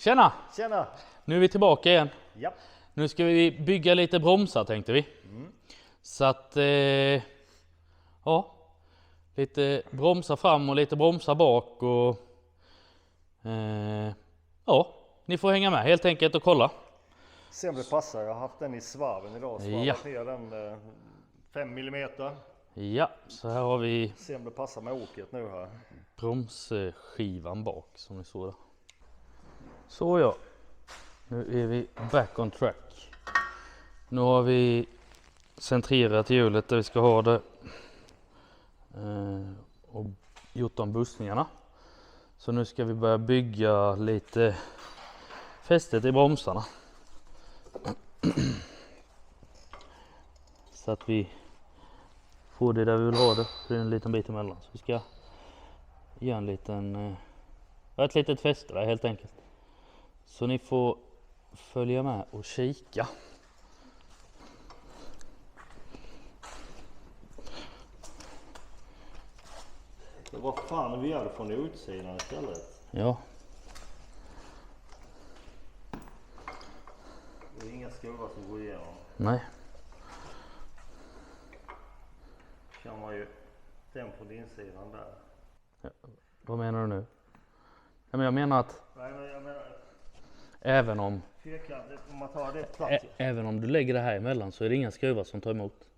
Tjena! Tjena! Nu är vi tillbaka igen. Ja. Nu ska vi bygga lite bromsar tänkte vi. Så att, ja. Lite bromsar fram och lite bromsar bak och ja, ni får hänga med helt enkelt och kolla. Se om det passar. Jag har haft den i svarven idag. Svarvat ner den 5 millimeter. Ja, så här har vi Se om det passar med åket nu här. bromsskivan bak som ni såg där. Så ja, nu är vi back on track. Nu har vi centrerat hjulet där vi ska ha det och gjort de bussningarna. Så nu ska vi börja bygga lite fästet i bromsarna. Så att vi får det där vi vill ha det. Det är en liten bit emellan. Så vi ska göra en liten, ett litet fäste där helt enkelt. Så ni får följa med och kika. Vad fan vi gör det från utsidan istället? Ja. Det är inga skruvar som går igenom. Nej. Kör man ju den på insidan där. Ja. Vad menar du nu? Ja, men jag menar att Nej, men jag menar även om fyrkantigt, om man tar det plats. även om du lägger det här emellan så är det inga skruvar som tar emot.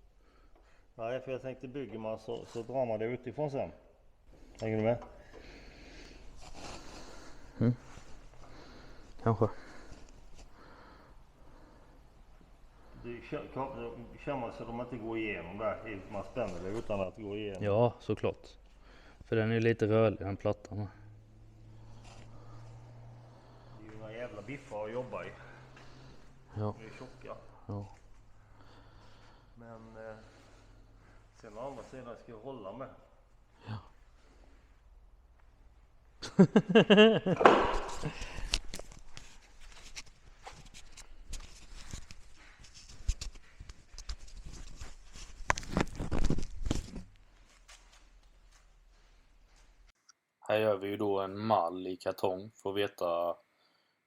Nej, för jag tänkte bygger man så drar man det utifrån sen. Hänger du med? Kanske. Det kör man så de inte går igenom där. Man spänner det utan att gå igenom. Ja, såklart. För den är lite rörlig den plattan. Det är ju några jävla biffar att jobba i. Ja. De är tjocka. Ja. Men sen å andra sidan ska jag hålla med. Ja. Här gör vi ju då en mall i kartong för att veta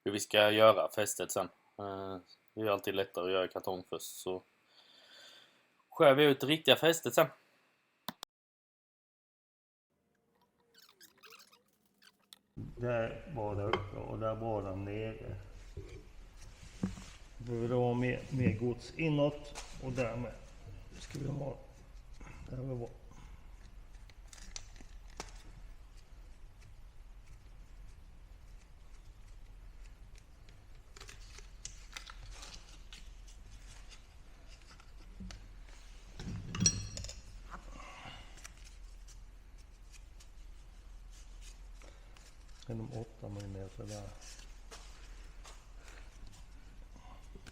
hur vi ska göra fästet sen. Det är alltid lättare att göra i kartong först, så skär vi ut det riktiga fästet sen. Där var det uppe och där var den nere. Då vill vi ha mer gods inåt och därmed ska vi ha där vi var. De 8 millimeter där.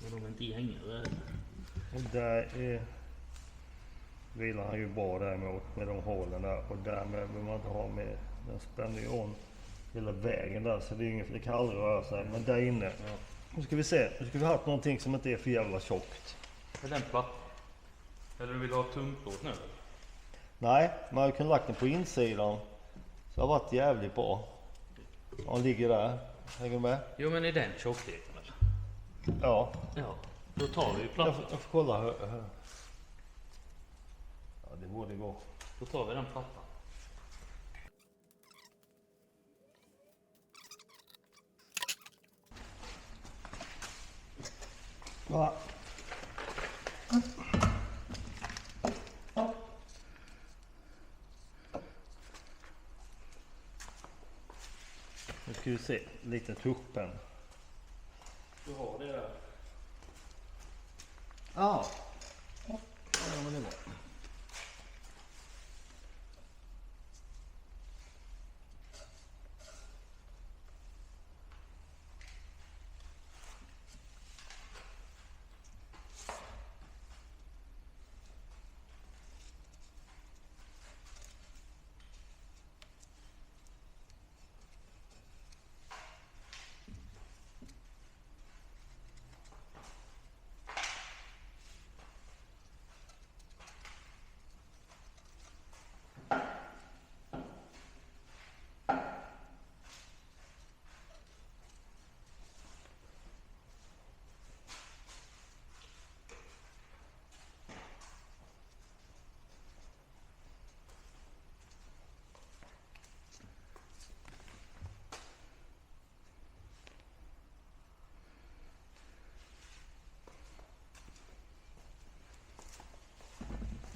Men de är inte i hängare. Och där vilar han ju bra däremot med de hålen där och därmed vill man inte ha med, den spänner ju om hela vägen där så det är inget, för det kan aldrig röra sig, men där inne. Ja. Nu ska vi se, nu ska vi ha någonting som inte är för jävla tjockt. Är den platt? Eller vill du ha tunnplåt nu? Nej, man har kunnat lagt den på insidan så det har varit jävligt bra. Han ligger där, hänger du med? Jo, men i den tjockleken eller? Ja. Ja, då tar vi ju plattan. Jag får kolla här. Ja, det borde gå. Då tar vi den plattan. Ja. Nu ska vi se, lite tuschpenn. Du har det där. Ja. Ja, men det var.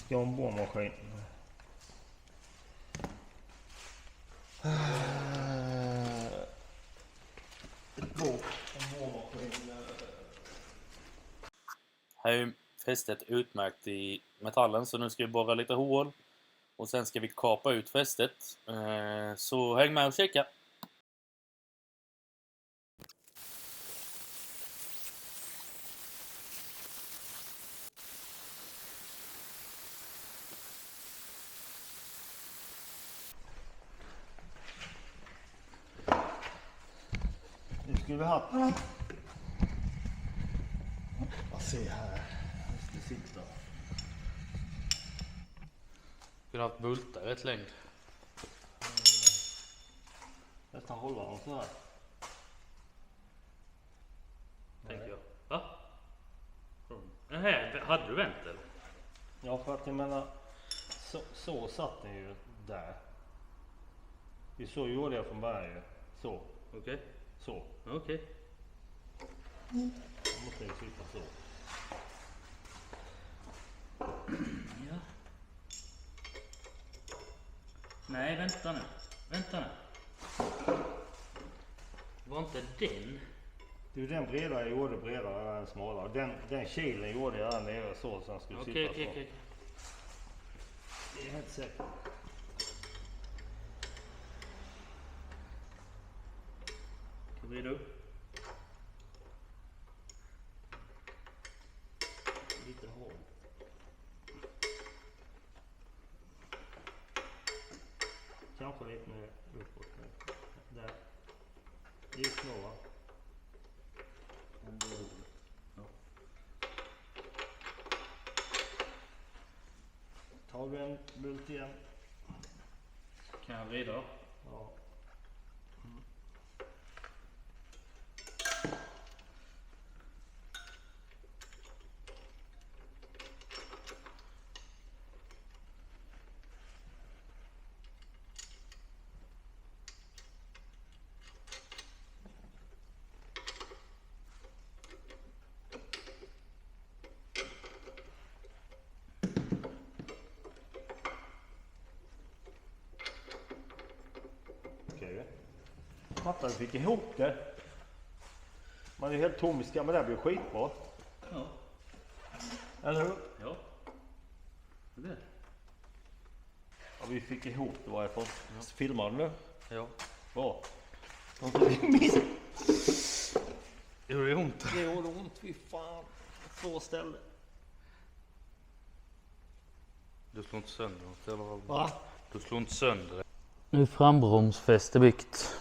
Ska ha en borrmaskin. Här är ju fästet utmärkt i metallen, så nu ska vi borra lite hål. Och sen ska vi kapa ut fästet. Så häng med och kika. Nu ska vi ha... Vad ser här? Nu ska sitta. Vi har haft bultar rätt länge. Nästan hålla dem så här. Tänker jag. Va? Här, hade du vänt eller? Ja, för att jag menar, så satt den ju där. Det så gjorde jag från början ju. Så. Okej. Så. Okej. Jag måste ju sitta så. Ja. Nej, vänta nu. Vänta nu. Var inte den? Det är ju den breda jag gjorde bredare än den smalare. Den kilen gjorde jag där nere så den skulle sitta så. Okej. Det är helt säkert. Ska vi vrida upp? Lite hål. Kanske lite mer uppåt nu. Där. Det är små va? Ja. Tar vi en bult igen. Kan jag vrida då? Ja. Okej. Fattar vi fick ihop det. Man är helt tom i skam, men det här blir skitbra. Ja. Eller hur? Ja. Det. Ja, vi fick ihop det varje fall. Filmar du nu? Ja. Bra. Gjorde det ont? Det gjorde ont, fy fan. Två ställen. Du slår inte sönder något eller vad? Va? Du slår inte sönder det. Nu är frambromsfäste byggt.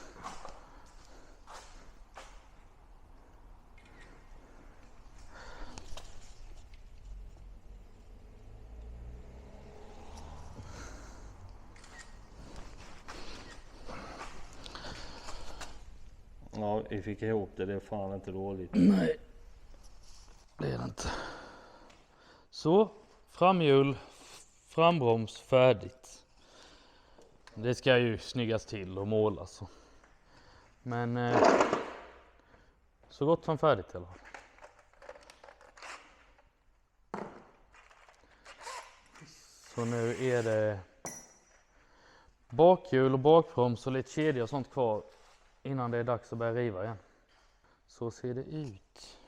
Ja, vi fick ihop det. Det är fan inte dåligt. Nej, det är det inte. Så, framhjul, frambroms färdigt. Det ska ju snyggas till och målas. Men så gott som färdigt i alla fall. Så nu är det bakhjul och bakbroms och lite kedja och sånt kvar innan det är dags att börja riva igen. Så ser det ut.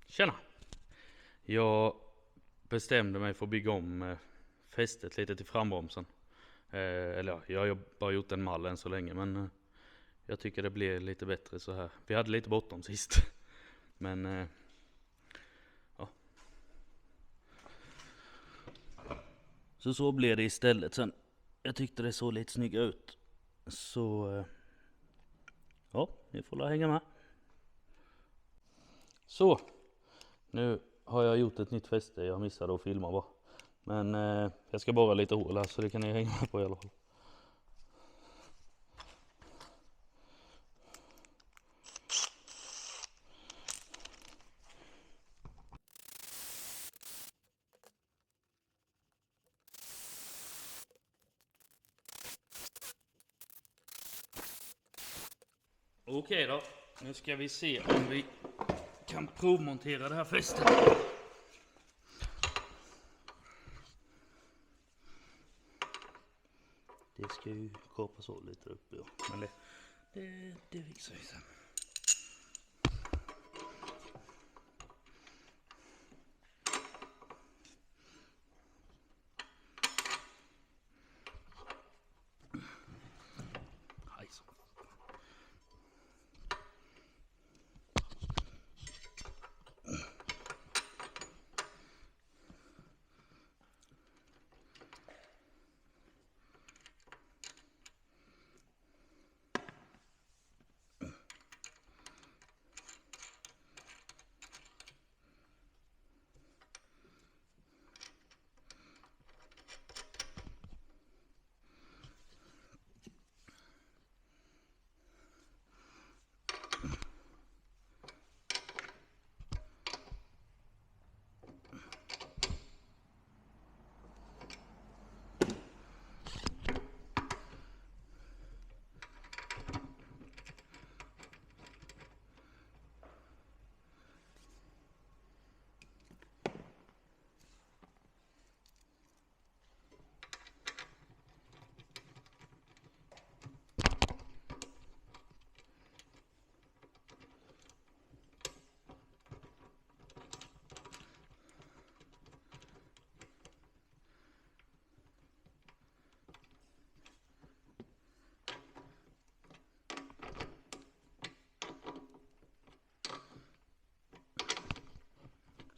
Tjena! Jag bestämde mig för att bygga om fästet lite till frambomsen. Eller ja, jag har bara gjort en mall än så länge, men jag tycker det blir lite bättre så här. Vi hade lite bortom sist. Men ja. Så blev det istället. Sen, jag tyckte det såg lite snygga ut. Så ja, ni får la hänga med. Så, nu har jag gjort ett nytt fäste. Jag missade att filma bara. Men jag ska borra lite hål här så det kan ni hänga med på i alla fall. Okej då, nu ska vi se om vi kan provmontera det här fästet. Det ska ju kapas av lite uppe, ja. Men det fixar vi sen. Hejsan.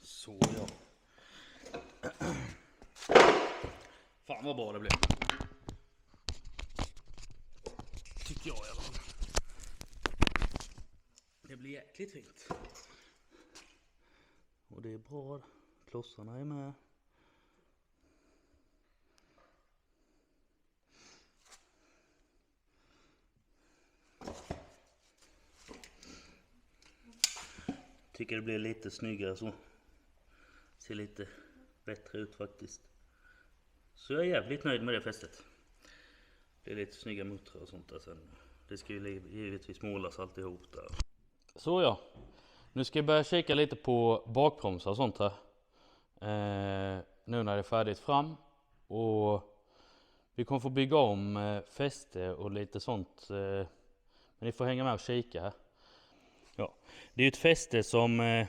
Så ja. Fan vad bra det blev. Tycker jag i alla fall. Det blir jäkligt fint. Och det är bra. Klossarna är med. Tycker det blir lite snyggare så. Ser lite bättre ut faktiskt. Så jag är jävligt nöjd med det fästet. Det är lite snygga muttrar och sånt där sen. Det ska ju givetvis målas alltihop där. Så ja. Nu ska jag börja kika lite på bakbromsar och sånt här. Nu när det är färdigt fram. Och vi kommer få bygga om fäste och lite sånt. Men ni får hänga med och kika här. Ja, det är ett fäste som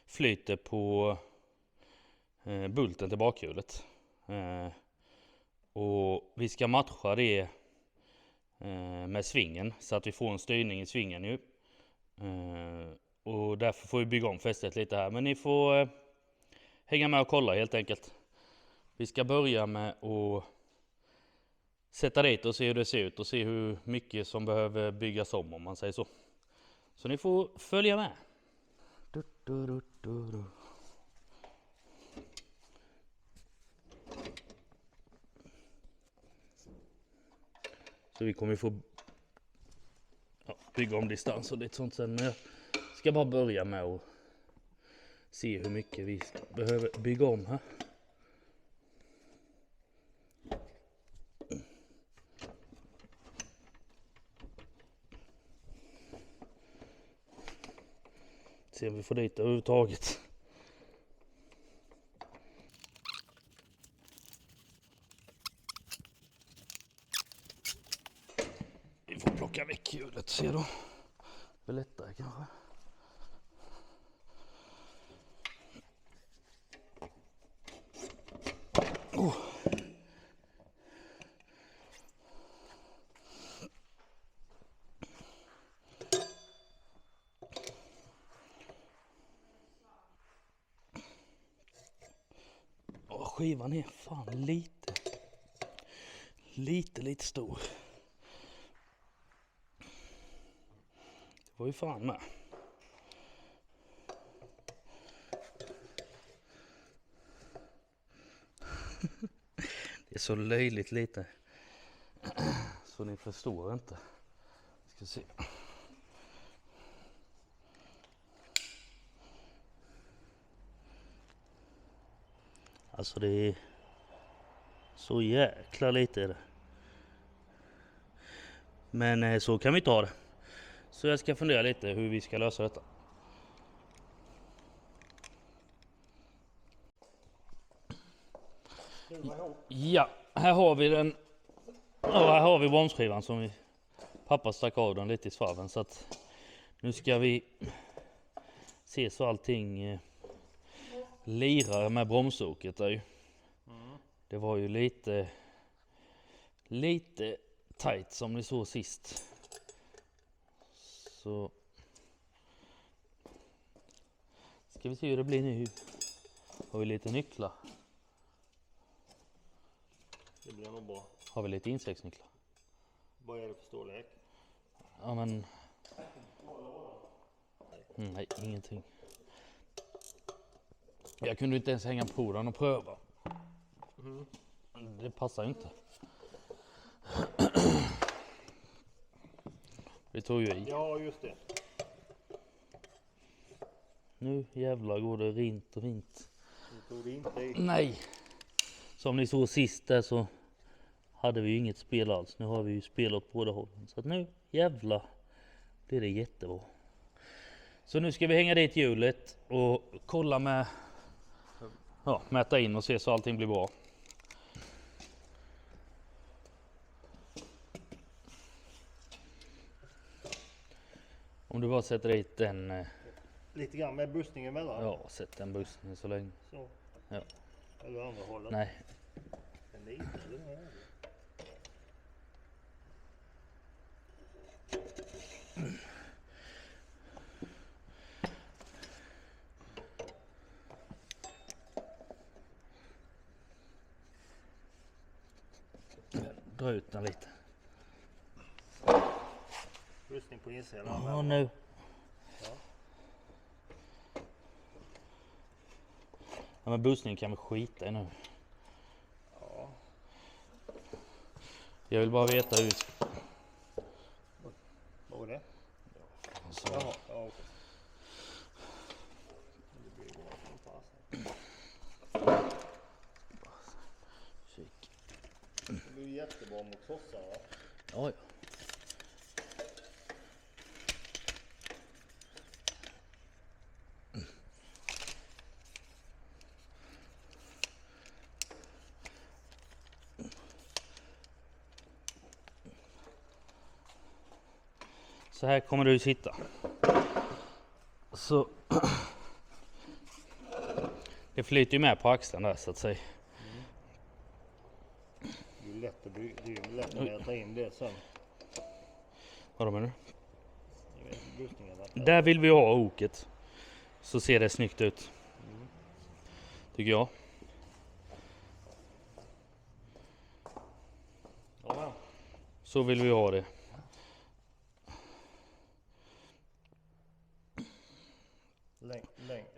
flyter på bulten till bakhjulet. Och vi ska matcha det med svingen så att vi får en styrning i svingen ju. Och därför får vi bygga om fästet lite här. Men ni får hänga med och kolla helt enkelt. Vi ska börja med att sätta dit och se hur det ser ut och se hur mycket som behöver byggas om man säger så. Så ni får följa med. Så vi kommer få bygga om distans och lite sånt sen. Men jag ska bara börja med att se hur mycket vi behöver bygga om här. Se om vi får dit överhuvudtaget. Vi får plocka väck hjulet, se då. Det är lättare kanske. Skivan är fan lite stor. Det var ju fan med. Det är så löjligt lite. Så ni förstår inte. Ska se. Alltså det är så jäkla lite är det. Men så kan vi ta det. Så jag ska fundera lite hur vi ska lösa detta. Ja, här har vi den. Ja, här har vi bromsskivan som vi pappa stack av den lite i svarven, så att nu ska vi se så allting lirar med bromsoket där ju. Det var ju lite tight som ni såg sist. Så ska vi se hur det blir nu. Har vi lite nycklar? Det blir nog bra. Har vi lite insektsnycklar? Vad är det för storlek? Ja, men nej, ingenting. Jag kunde inte ens hänga på den och pröva. Det passar inte. Det tog ju i. Ja, just det. Nu jävlar går det rint och rint. Det tog det inte i. Nej. Som ni såg sist där så hade vi ju inget spel alls. Nu har vi ju spel åt båda hållen. Så att nu jävlar blir det jättebra. Så nu ska vi hänga dit hjulet och kolla med, ja, mäta in och se så allting blir bra. Om du bara sätter dit den. Lite grann med bussningen emellan. Ja, sätt den bussen så länge. Så. Ja. Eller andra hållet. Nej. En liten, eller? Dra ut den lite. Bussning på insidan. Ja, nu. Ja. Ja, men bussning kan vi skita i nu. Ja. Jag vill bara veta hur vi ska. Vad var det? Så. Jaha, ja, okej. Det blir bra som fasen. Kik. Det blir jättebra mot krossar, va? Ja, ja. Så här kommer du sitta. Så det flyter ju med på axeln där så att säga. Det är lätt att mäta in det sen. Vad menar du? Jag vet, bussningarna. Där vill vi ha oket. Så ser det snyggt ut. Tycker jag. Ja, Så vill vi ha det.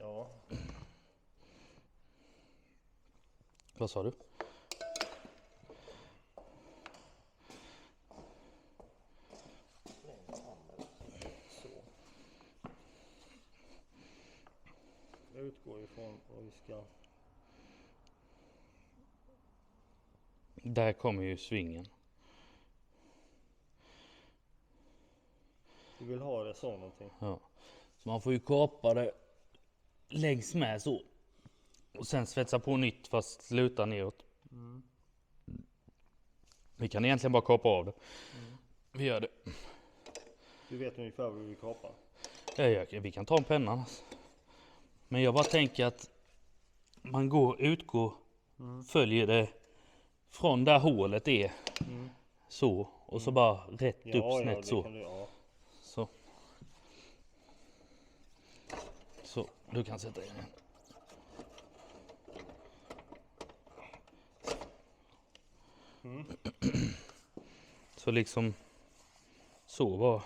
ja. Vad sa du? Så. Jag utgår ifrån vad vi ska. Där kommer ju svingen. Du vill ha det så någonting. Ja. Så man får ju kapa det längs med så. Och sen svetsa på nytt fast sluta neråt. Vi kan egentligen bara kapa av det. Vi gör det. Du vet ungefär vad vi vill kapa. Ja, vi kan ta en penna. Alltså. Men jag bara tänker att man utgår, följer det från där hålet är. Så. Och så bara rätt upp snett så. Kan du, ja. Så. Så, du kan sätta in den. Så liksom så bara.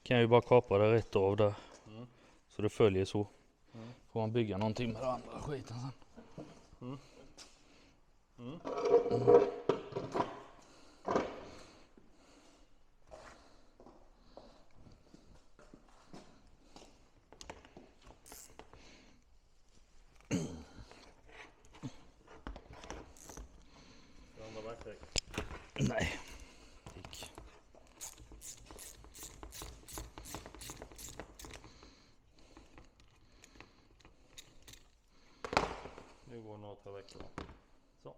Kan jag ju bara kapa det rätt av där. Så det följer så. Får man bygga någonting med den andra skiten sen. Nej. Gick. 2 veckor. Så.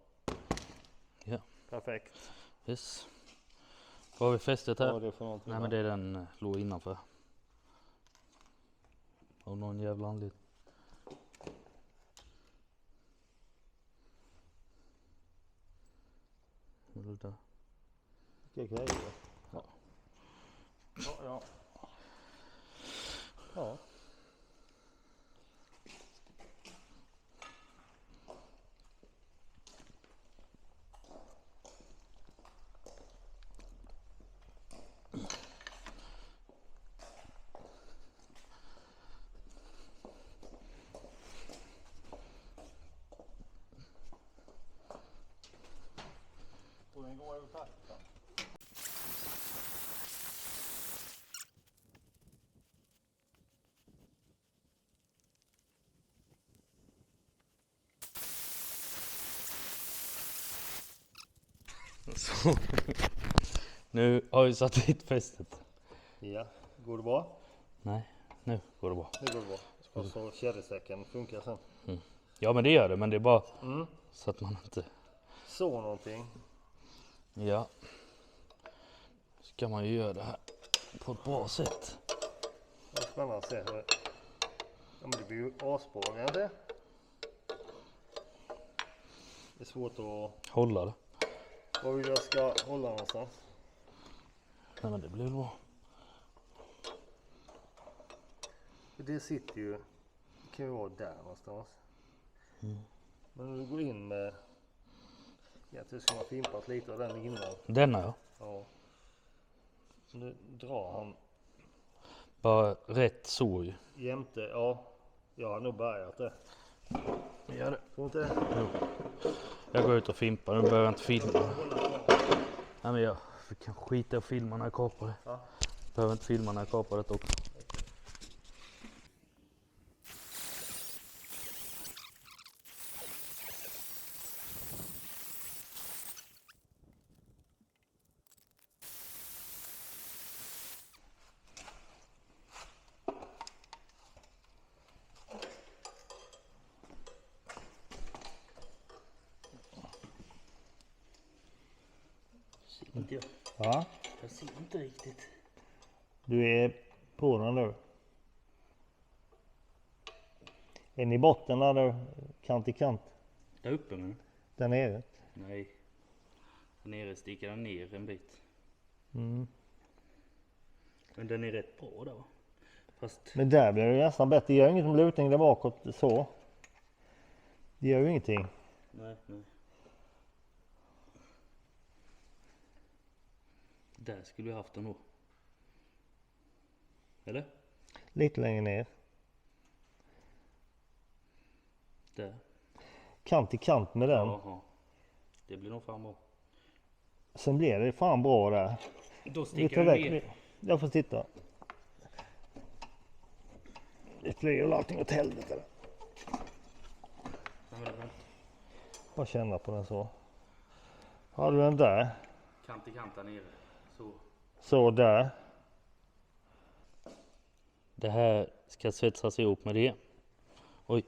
Ja. Perfekt. Yes. Vad har vi fästet här? Vad är det för någonting? Nej men det är den låg innanför. Av någon jävla anledning. Vad är det där? Vilka grejer? Ja. Ja. Ja. Och den går ut här. Så. Nu har vi satt dit fästet. Ja, går det bra? Nej, nu går det bra. Det går bra. Och så kedjesäcken funkar sen. Ja men det gör det, men det är bara Mm. så att man inte... Så någonting. Ja. Ska man ju göra det här på ett bra sätt. Det är spännande att se hur... Ja men det blir ju asbra, kan jag säga. Det är svårt att... Hålla det. Var vill jag ska hålla någonstans? Nej men det blir bra. Det sitter ju... Det kan ju vara där någonstans. Men om du går in med... Egentligen ska man fimpat lite av den innan. Denna ja. Ja. Nu drar han Bara rätt så ju. jämte... Ja. Jag har nog börjat det. Gör det. Tror inte det? Jo. Jag går ut och fimpar, nu behöver jag inte filma. Nej men jag kan skita och filma när jag kapar det. Ja. Behöver inte filma när jag kapar det också. Inte jag. Ja. Jag ser inte riktigt. Du är på den nu. Är ni i botten där nu? Kant i kant? Där uppe men. Där nere? Nej. Där nere sticker den ner en bit. Mm. Men den är rätt bra där va? Fast... Men där blir det nästan bättre. Det gör inget med lutning där bakåt så. Det gör ju ingenting. Nej. Där skulle vi haft den då. Eller? Lite längre ner. Där. Kant i kant med den. Jaha. Det blir nog fan bra. Sen blir det fan bra där. Då Vi sticker tar den väck. ner. Jag får titta. Det flyger väl allting åt helvete. Bara känna på den så. Har du den där? Kant i kant där nere. Så. Så där. Det här ska svetsas ihop med det. Oj.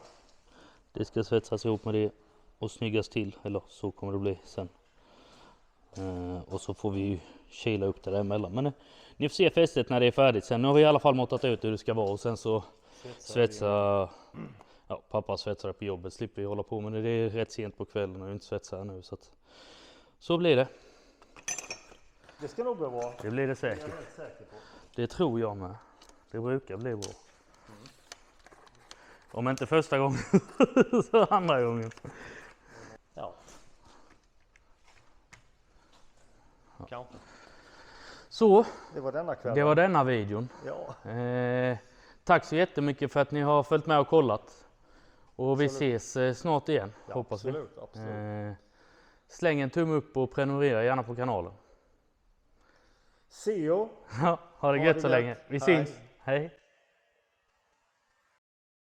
Det ska svetsas ihop med det och snyggas till. Eller så kommer det bli sen. Och så får vi ju kila upp det där emellan. Men ni får se fästet när det är färdigt. Sen nu har vi i alla fall måttat ut hur det ska vara. Och sen så svetsa... Ja, pappa svetsar på jobbet. Slipper vi hålla på. Men det är rätt sent på kvällen och inte svetsa här nu. Så blir det. Det ska nog bli bra. Det blir det Jag är säkert. rätt säker på. Det tror jag med. Det brukar bli bra. Om inte första gången så andra gången. Ja. Kanske. Så, Det var denna kväll. det var denna videon. Ja. Tack så jättemycket för att ni har följt med och kollat. Och vi ses snart igen, Ja, hoppas absolut, vi. absolut. Släng en tumme upp och prenumerera gärna på kanalen. See you. Ha det gött så länge. Vi syns. Hej.